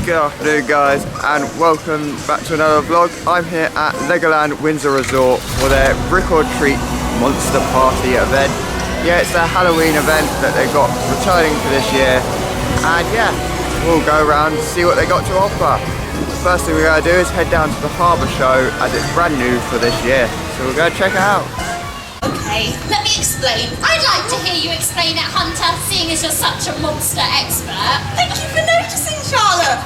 Good afternoon guys, and welcome back to another vlog. I'm here at Legoland Windsor Resort for their Brick or Treat Monster Party event. Yeah, it's their Halloween event that they've got returning for this year. And yeah, we'll go around and see what they got to offer. The first thing we're going to do is head down to the harbour show as it's brand new for this year. So we're going to check it out. Okay, let me explain. I'd like to hear you explain it, Hunter, seeing as you're such a monster expert. Thank you for noticing, Charlotte.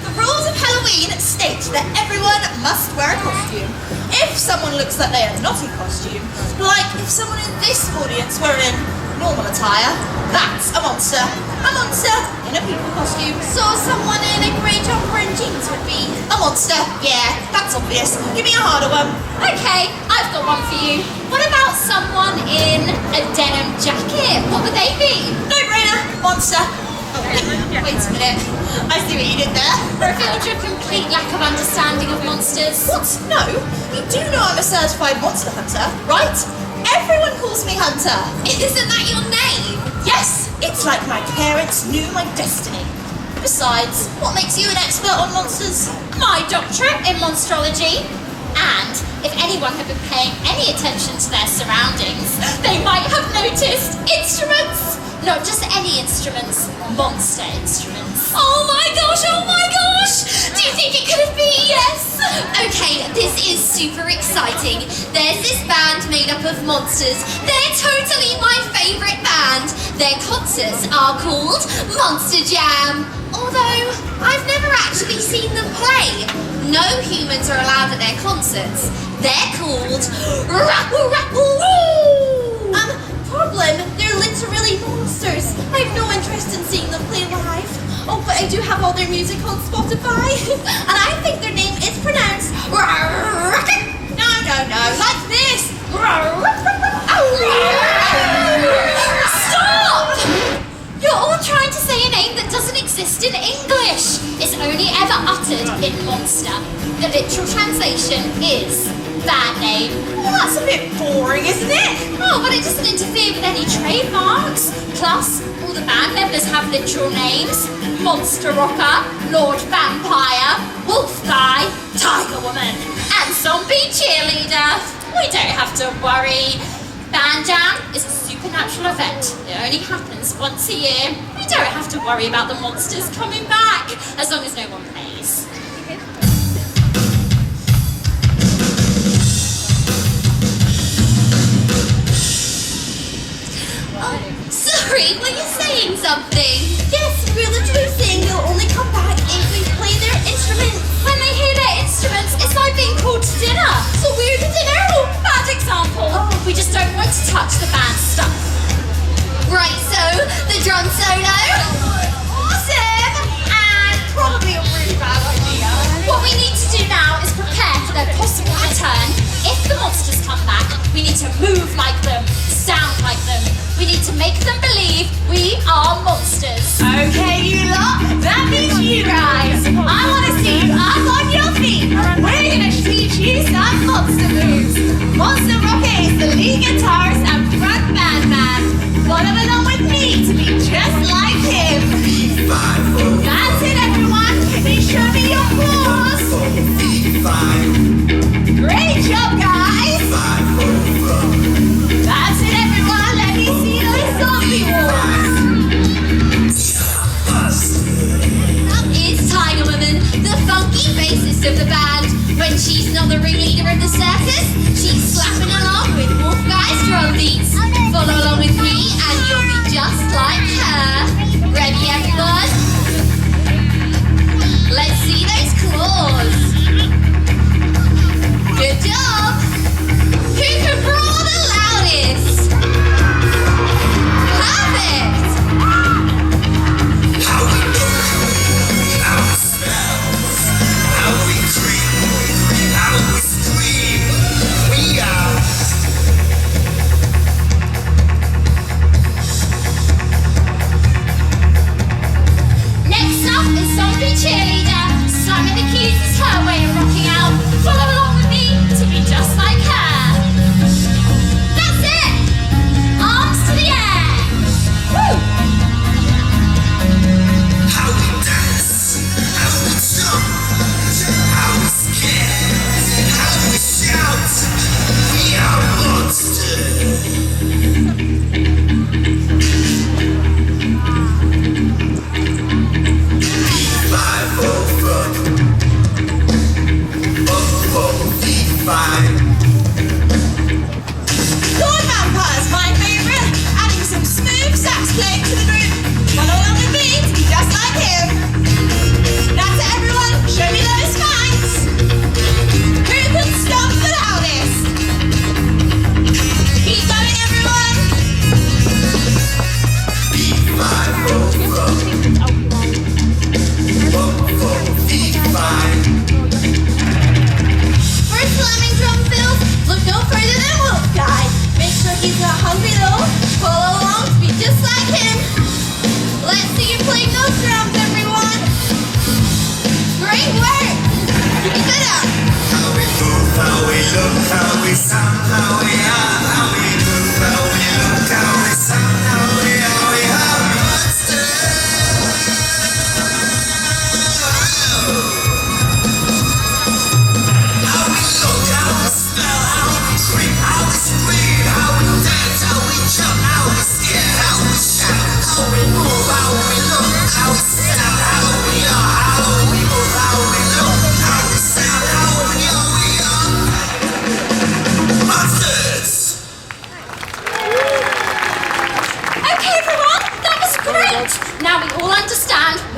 The rules of Halloween state that everyone must wear a costume. If someone looks like they are not in costume, like if someone in this audience were in normal attire, that's a monster. A monster in a people costume. So someone in a grey jumper and jeans would be a monster. Yeah, that's obvious. Give me a harder one. Okay, I've got one for you. What about someone in a denim jacket? What would they be? No-brainer. Monster. Oh, wait a minute. I see what you did there. Revealed your complete lack of understanding of monsters. What? No. You do know I'm a certified monster hunter, right? Everyone calls me Hunter. Isn't that your name? Yes. It's like my parents knew my destiny. Besides, what makes you an expert on monsters? My doctorate in monstrology. And if anyone had been paying any attention to their surroundings, they might have noticed instruments. Not just any instruments, monster instruments. Oh my gosh, oh my gosh! Do you think it could have been? Yes! Okay, this is super exciting. There's this band made up of monsters. They're totally my favourite band. Their concerts are called Monster Jam. Although, I've never actually seen them play. No humans are allowed at their concerts. They're called Rapu-Rapu-Woo! Problem, they're literally monsters. I have no interest in seeing them play live. Oh, but I do have all their music on Spotify. And I think their name is pronounced No, like this. Stop! You're all trying to say a name that doesn't exist in English. It's only ever uttered in monster. The literal translation is band name. Well, that's a bit boring, isn't it? Oh, but it doesn't interfere with any trademarks. Plus, all the band members have literal names. Monster Rocker, Lord Vampire, Wolf Guy, Tiger Woman, and Zombie Cheerleader. We don't have to worry. Band Jam is a supernatural event. It only happens once a year. We don't have to worry about the monsters coming back, as long as no one plays. Sorry, were you saying something? Yes, we're literally saying they'll only come back if we play their instruments. When they hear their instruments, it's like being called to dinner. So we're the dinner. Oh, bad example. We just don't want to touch the band stuff. Right, so the drum solo. Awesome! And probably a really bad idea. What we need to do now is prepare for their possible return. If the monsters come back, we need to move like them, sound like them. We need to make them believe we are monsters. Okay, you lot, that means you guys. I want to see you up on your feet. We're going to teach you some monster moves. Monster Rocket is the lead guitarist and front band man. Follow along with me to be just like him. That's it, everyone. Show me your paws. Great job, guys. That's it, everyone. Let me see those zombie walks. It's Tiger Woman, the funky bassist of the band. When she's not the ringleader of the circus, she's slapping along with Wolf Guy's drum beat.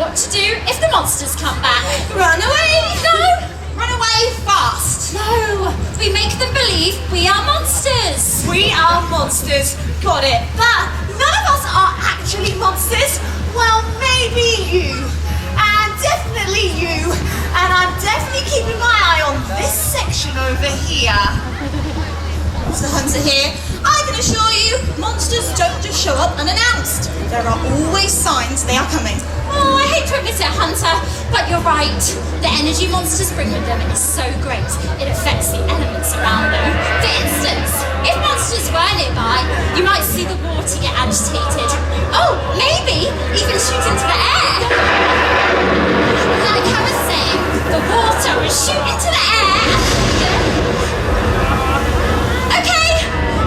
what to do if the monsters come back. Run away! No! Run away fast! No! We make them believe we are monsters! We are monsters, got it. But none of us are actually monsters. Well, maybe you. And definitely you. And I'm definitely keeping my eye on this section over here. Monster Hunter here. I can assure you, monsters don't just show up unannounced. There are always signs they are coming. Oh, I hate to admit it, Hunter, but you're right. The energy monsters bring with them is so great, it affects the elements around them. For instance, if monsters were nearby, you might see the water get agitated. Oh, maybe even shoot into the air. Like I was saying, the water will shoot into the air. Okay,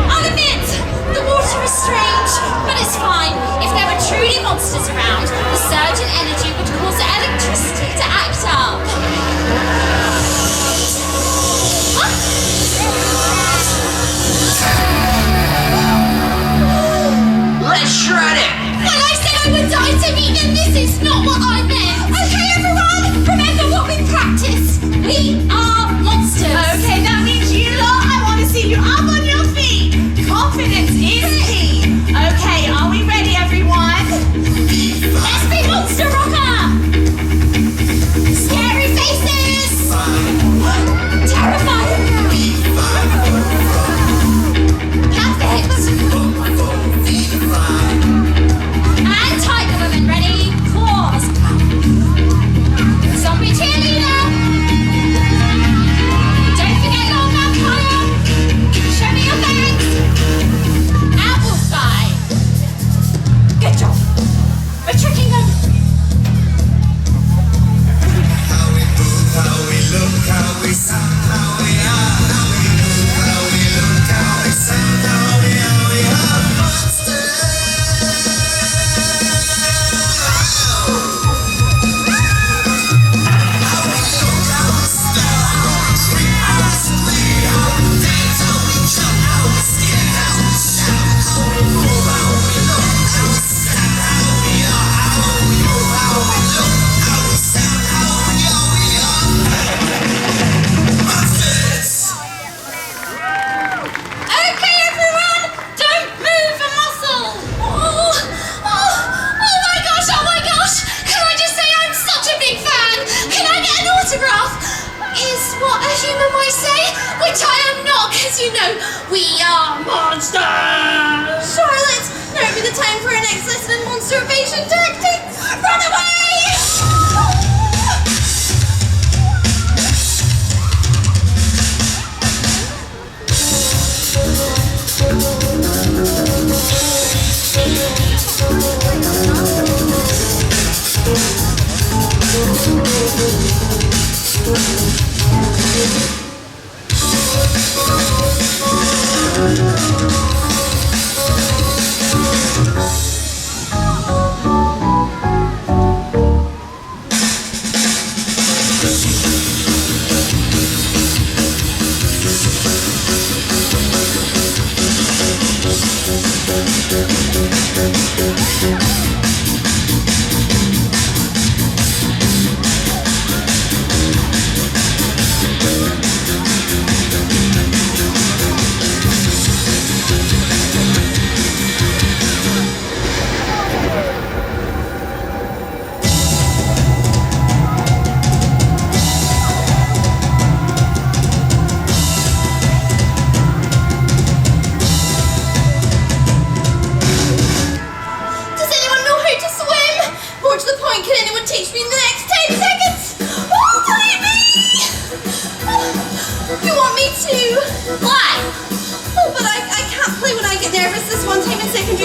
I'll admit, the water is strange, but it's fine. If there were truly monsters around, the surge in energy would cause the electricity to act up. What? Let's shred it! When I said I would die to meet them, this is not what I meant. Okay, everyone, remember what we practiced. We are monsters. Okay, that means you lot, I want to see you up on your feet. Confidence is key. Okay, are we ready, everyone? Let's be Monster Rocker! Scary faces! Terrifying! Perfect! And Tiger Woman, ready? Pause! Zombie cheerleader! Don't forget Lord Vampire! Show me your fangs! And Wolf Guy! Good job! We're tricking them! How we move, how we look, how we sound, how we are, how we move, how we look, how we sound, how we are monsters. How we look, how we smell, how we drink, how we sleep, how we dance, how we jump, how we skip, how we shout, how we move, how we look, how we sound, how we are, how we move, how we look, how we sound, how we are monsters. Okay, everyone! Don't move a muscle! Oh my gosh! Can I just say I'm such a big fan? Can I get an autograph? Is what a human might say, which I am not, because you know, we are monsters! Charlotte, now would be the time for our next lesson in monster evasion tactics. Run away!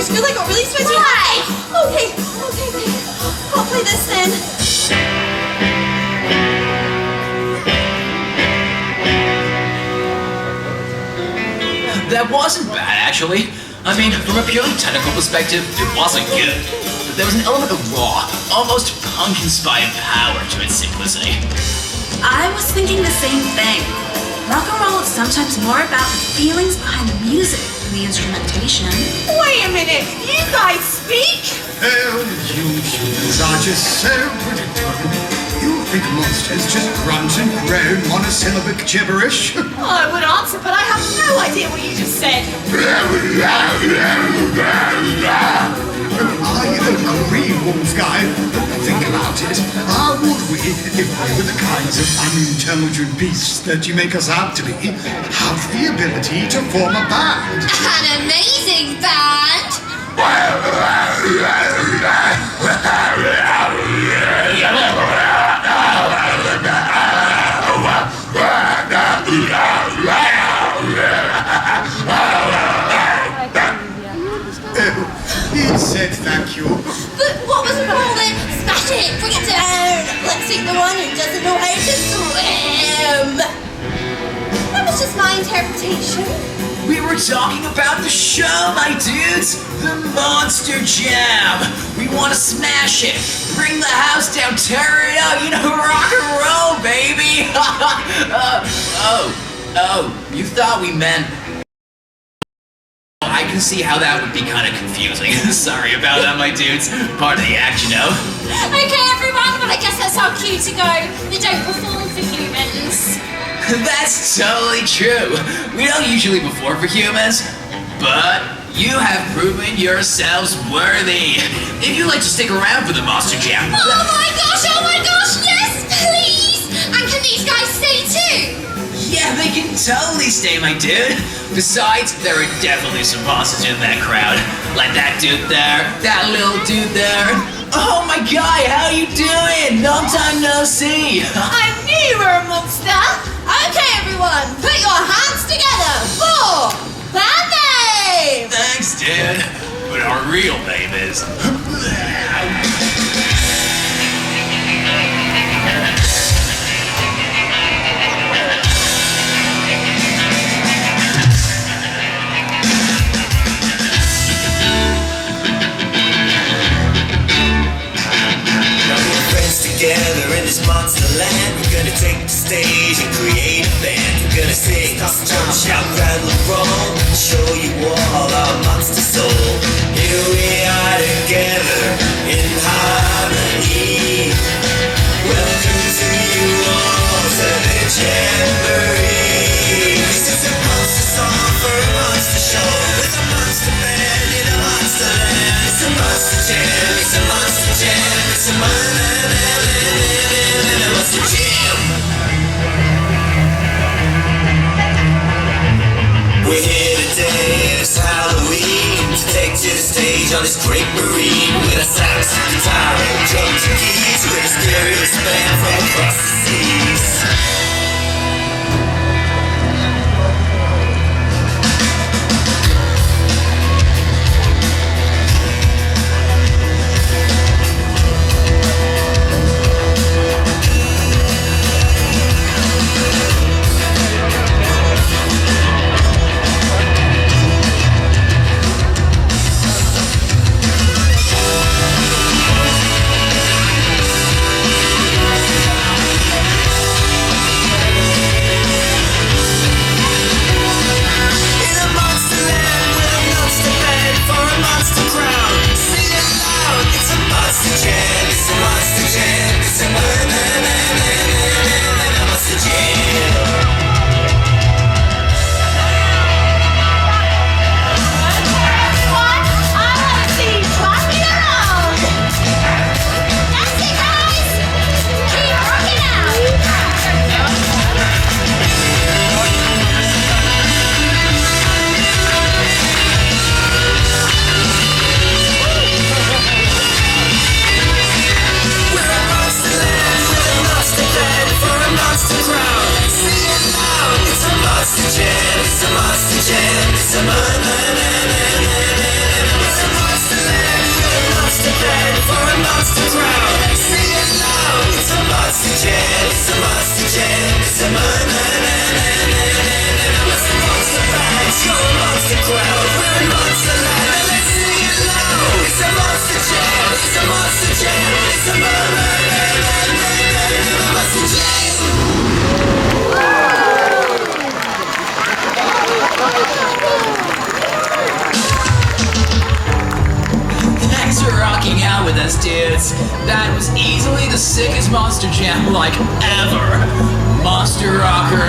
School, I got really sweaty. Why? Okay. I'll play this then. That wasn't bad, actually. I mean, from a purely technical perspective, it wasn't good. But there was an element of raw, almost punk-inspired power to its simplicity. I was thinking the same thing. Rock and roll is sometimes more about the feelings behind the music than the instrumentation. Wait a minute. You guys speak? Oh, you humans are just so predictable. You think monsters just grunt and groan monosyllabic gibberish? I would answer, but I have no idea what you just said. I agree, Wolf Guy. Think about it. How would we, if we were the kinds of unintelligent beasts that you make us out to be, have the ability to form a band? An amazing band! He said thank you. But what was wrong then? Smash it! Bring it down! Let's take the one who doesn't know how to swim! That was just my interpretation. We were talking about the show, my dudes! The Monster Jam! We want to smash it! Bring the house down, tear it up, you know, rock and roll, baby! You thought we meant... I can see how that would be kind of confusing. Sorry about that, my dudes. Part of the act, you know? Okay, everyone, well, I guess that's our cue to go. They don't perform for humans. That's totally true. We don't usually perform for humans, but you have proven yourselves worthy. If you'd like to stick around for the Monster Jam... Oh my gosh, yes, please! And can these guys stay too? Yeah, they can totally stay, my dude. Besides, there are definitely some monsters in that crowd. Like that dude there, that little dude there. Oh my guy, how you doing? Long time no see. I knew you were a monster. Okay, everyone, put your hands together for band name. Thanks, dude. But our real name is... Together in this monster land, we're gonna take the stage and create a band. We're gonna sing, jump, shout, rattle, and roll, show you all our monster soul. Here we are together in harmony. Welcome to you all to the jamboree. This is a monster song for a monster show with a monster band in a monster land. It's a monster jam, it's a monster jam, it's a monster jam. We're here today, it's Halloween, to take to the stage on this great marine with a sax, guitar, and drums and keys, with a scariest band from across the seas. out with us dudes. That was easily the sickest monster jam like ever. Monster Rocker.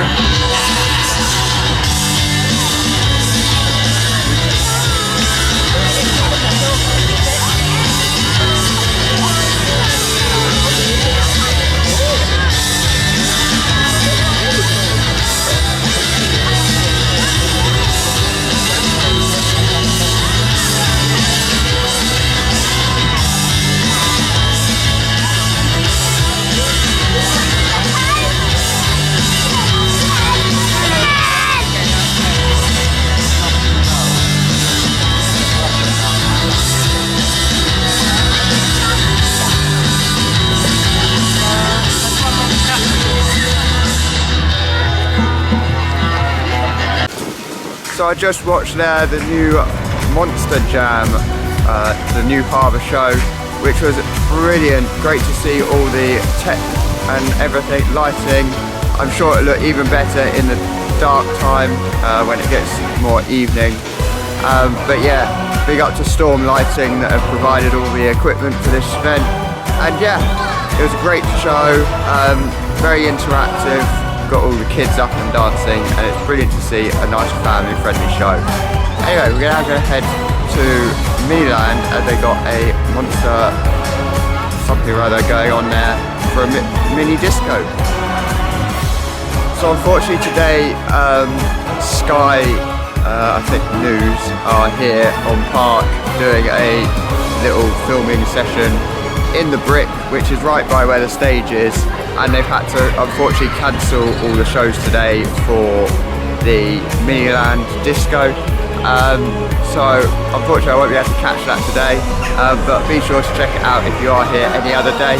So I just watched there the new Monster Jam, the new harbour show, which was brilliant. Great to see all the tech and everything, lighting. I'm sure it'll look even better in the dark time when it gets more evening. But yeah, big up to Storm Lighting that have provided all the equipment for this event. And yeah, it was a great show, very interactive. Got all the kids up and dancing, and it's brilliant to see a nice family friendly show. Anyway, we're gonna go ahead to Miniland, and they got a monster something or other going on there for a mini disco. So unfortunately today, Sky, I think News, are here on Park doing a little filming session in the Brick, which is right by where the stage is, and they've had to unfortunately cancel all the shows today for the Miniland Disco. So unfortunately I won't be able to catch that today, but be sure to check it out if you are here any other day.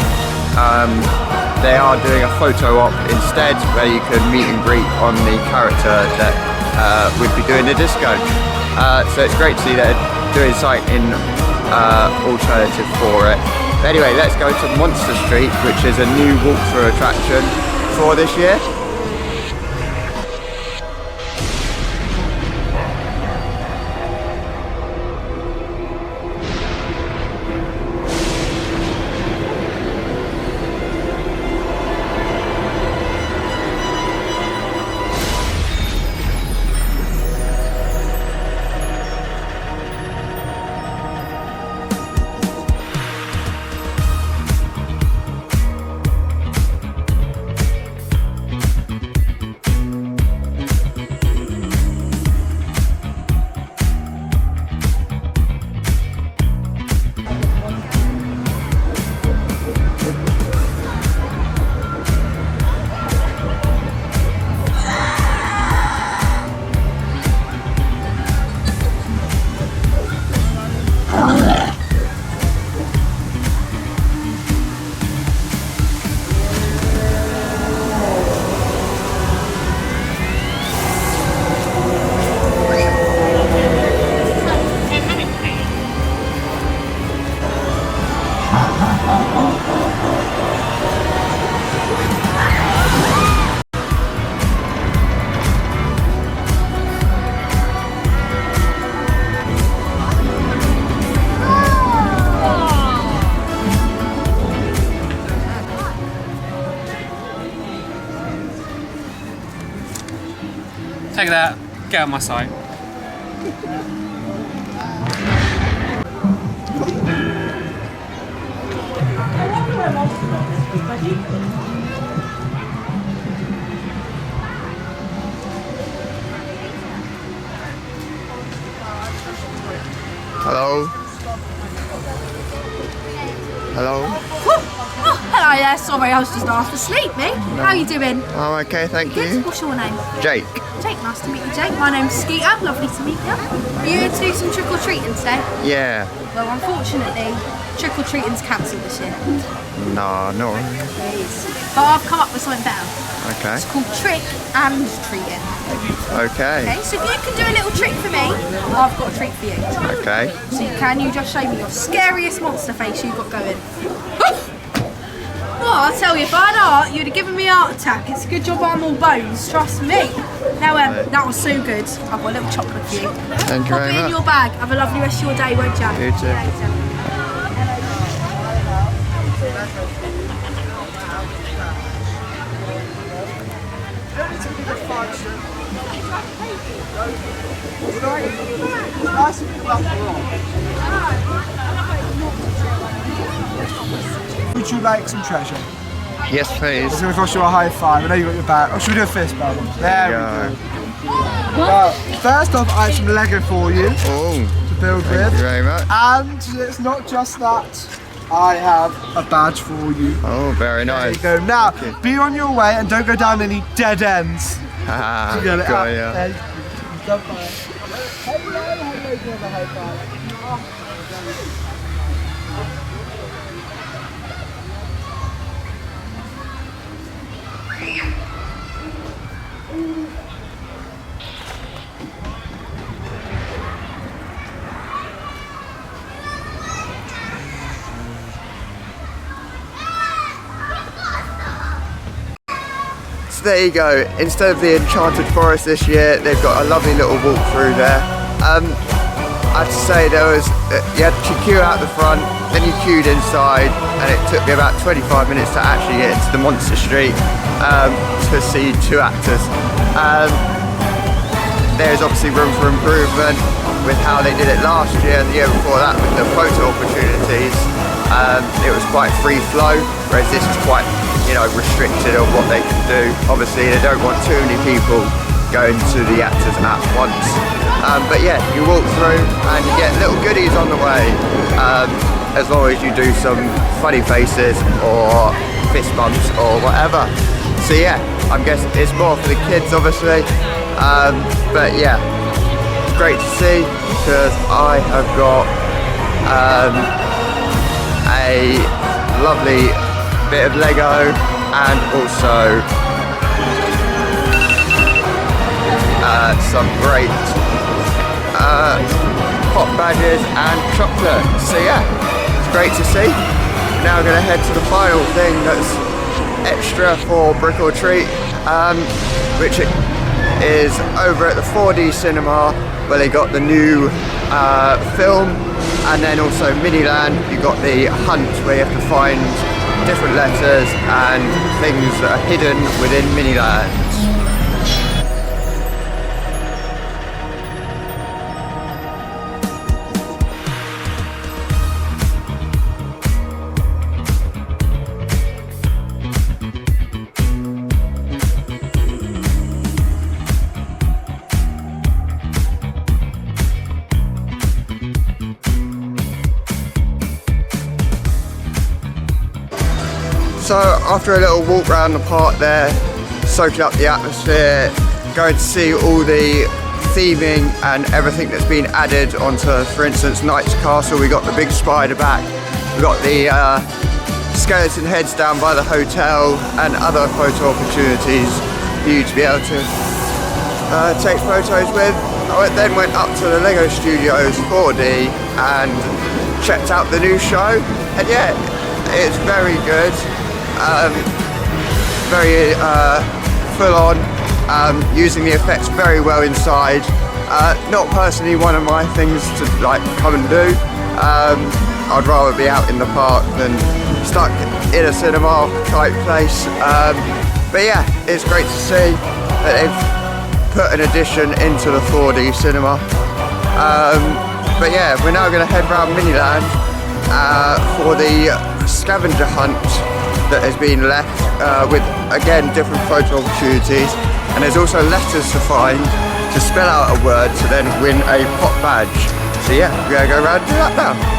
They are doing a photo op instead, where you can meet and greet on the character that would be doing the disco. So it's great to see that they're doing something in alternative for it. But anyway, let's go to Monster Street, which is a new walkthrough attraction for this year. Take that, get out of my sight. Hello? Hello? Oh, hello there, sorry, I was just half asleep, mate. How are you doing? I'm okay, thank you. What's your name? Jake. Jake, nice to meet you, Jake. My name's Skeeter, lovely to meet you. Are you here to do some trick-or-treating today? Yeah. Well, unfortunately, trick-or-treating's cancelled this year. No, no. But I've come up with something better. Okay. It's called trick and treating. Okay. Okay, so if you can do a little trick for me, I've got a treat for you. Okay. So can you just show me your scariest monster face you've got going? Well, I'll tell you, if I had art, you'd have given me a heart attack. It's a good job I'm all bones, trust me. Now, that was so good. I've got a little chocolate for you. Thank you Pop very it in much. your bag. Have a lovely rest of your day, won't you? You too. See you later. Would you like some treasure? Yes, please. It's going to cost you a high five. I know you got your back. Oh, should we do a fist bump? There we go. Well, first off, I have some Lego for you to build with. Thank you very much. And it's not just that. I have a badge for you. Oh, very nice. There you go. Now, be on your way and don't go down any dead ends. Ah, Get it got out. ya. There you go. Hello, give a high five. So there you go. Instead of the Enchanted Forest this year, they've got a lovely little walk through there. I have to say there was, you had to queue out the front, then you queued inside, and it took me about 25 minutes to actually get into the Monster Street to see two actors. There's obviously room for improvement with how they did it last year and the year before that with the photo opportunities. It was quite free flow, whereas this is quite, restricted on what they can do. Obviously they don't want too many people going to the actors at once. But yeah, you walk through and you get little goodies on the way, as long as you do some funny faces or fist bumps or whatever. So yeah, I'm guessing it's more for the kids obviously, but yeah, it's great to see because I have got a lovely bit of Lego and also some great pop badges and chocolate. So yeah, it's great to see. Now we're going to head to the final thing that's extra for Brick or Treat, which is over at the 4D cinema where they got the new film, and then also Miniland. You got the hunt where you have to find different letters and things that are hidden within Miniland. So after a little walk around the park there, soaking up the atmosphere, going to see all the theming and everything that's been added onto, for instance, Knight's Castle. We got the big spider back, we got the skeleton heads down by the hotel and other photo opportunities for you to be able to take photos with. I then went up to the Lego Studios 4D and checked out the new show, and yeah, it's very good. Very full on, using the effects very well inside. Not personally one of my things to come and do. I'd rather be out in the park than stuck in a cinema type place. But yeah, it's great to see that they've put an addition into the 4D cinema. But yeah, we're now going to head round Miniland for the scavenger hunt that has been left with, again, different photo opportunities, and there's also letters to find to spell out a word to then win a pop badge. So yeah, we're going to go around and do that now.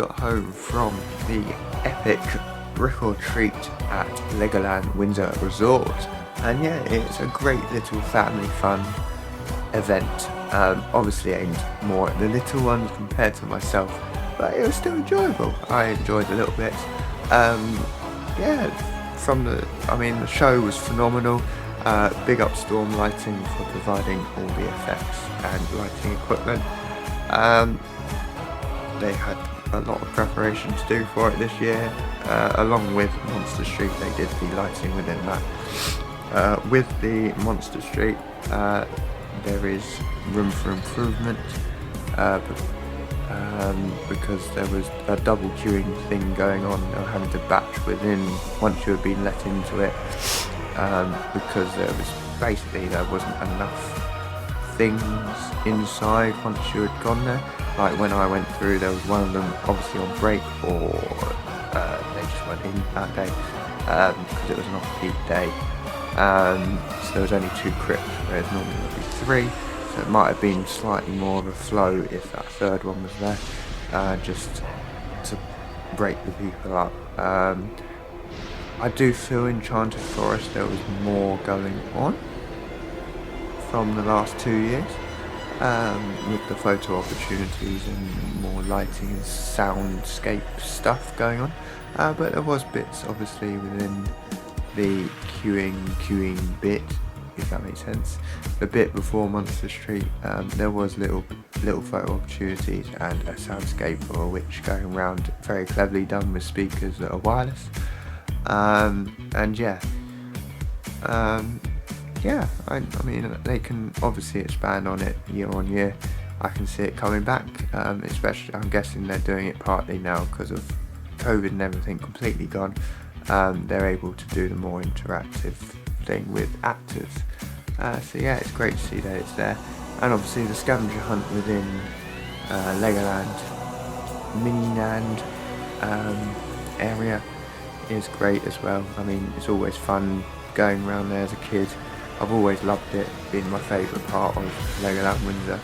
got home from the epic brick or treat at Legoland Windsor Resort, and yeah, it's a great little family fun event. Obviously aimed more at the little ones compared to myself, but it was still enjoyable. I enjoyed a little bit. Yeah, the show was phenomenal. Big up Storm Lighting for providing all the effects and lighting equipment. They had a lot of preparation to do for it this year. Along with Monster Street, they did the lighting within that. With the Monster Street, there is room for improvement because there was a double queuing thing going on. They were having to batch within once you had been let into it, because there wasn't enough things inside once you had gone there. Like when I went through, there was one of them obviously on break, or they just went in that day because it was an off-peak day. So there was only 2 crypts, whereas normally there would be 3. So it might have been slightly more of a flow if that third one was there, just to break the people up. I do feel Enchanted Forest there was more going on from the last 2 years, with the photo opportunities and more lighting and soundscape stuff going on. But there was bits obviously within the queuing bit, if that makes sense. The bit before Monster Street, there was little photo opportunities and a soundscape or a witch going around, very cleverly done with speakers that are wireless. And yeah, I mean they can obviously expand on it year on year. I can see it coming back, especially I'm guessing they're doing it partly now because of COVID and everything completely gone. They're able to do the more interactive thing with actors. So yeah, it's great to see that it's there. And obviously the scavenger hunt within Legoland Miniland area is great as well. I mean, it's always fun going around there as a kid. I've always loved it, being my favourite part of Legoland Windsor.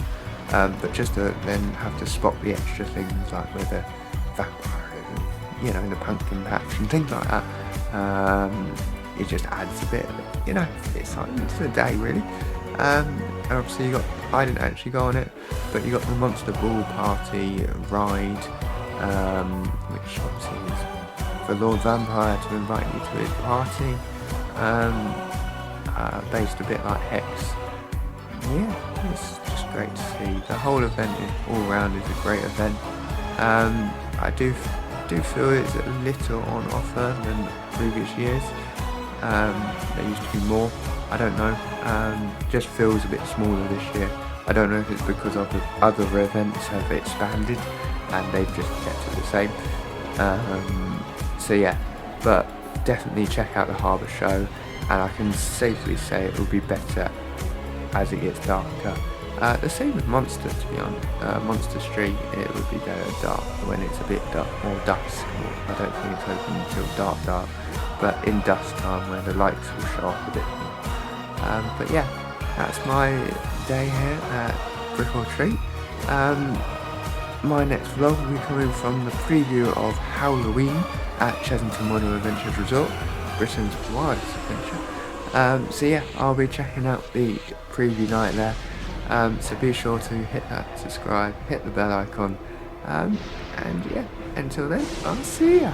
But just to then have to spot the extra things like with the vampires and, the pumpkin patch and things like that, it just adds a bit of, excitement to the day really. And obviously I didn't actually go on it, but you got the Monster Ball Party ride, which obviously is for Lord Vampire to invite you to his party, based a bit like Hex. Yeah, it's just great to see. The whole event all round is a great event. I do feel it's a little on offer than previous years. There used to be more, I don't know, just feels a bit smaller this year. I don't know if it's because of the other events have expanded and they've just kept it the same. So yeah, but definitely check out the Harbour show, and I can safely say it will be better as it gets darker. The same with Monster, to be honest. Monster Street, it would be better dark when it's a bit more dusk. I don't think it's open until dark, but in dusk time where the lights will show up a bit more. But yeah, that's my day here at Brick or Treat. My next vlog will be coming from the preview of Halloween at Chesington Modern Adventures Resort, Britain's wildest adventure. So yeah, I'll be checking out the preview night there. So be sure to hit that subscribe, hit the bell icon, and yeah, until then, I'll see ya.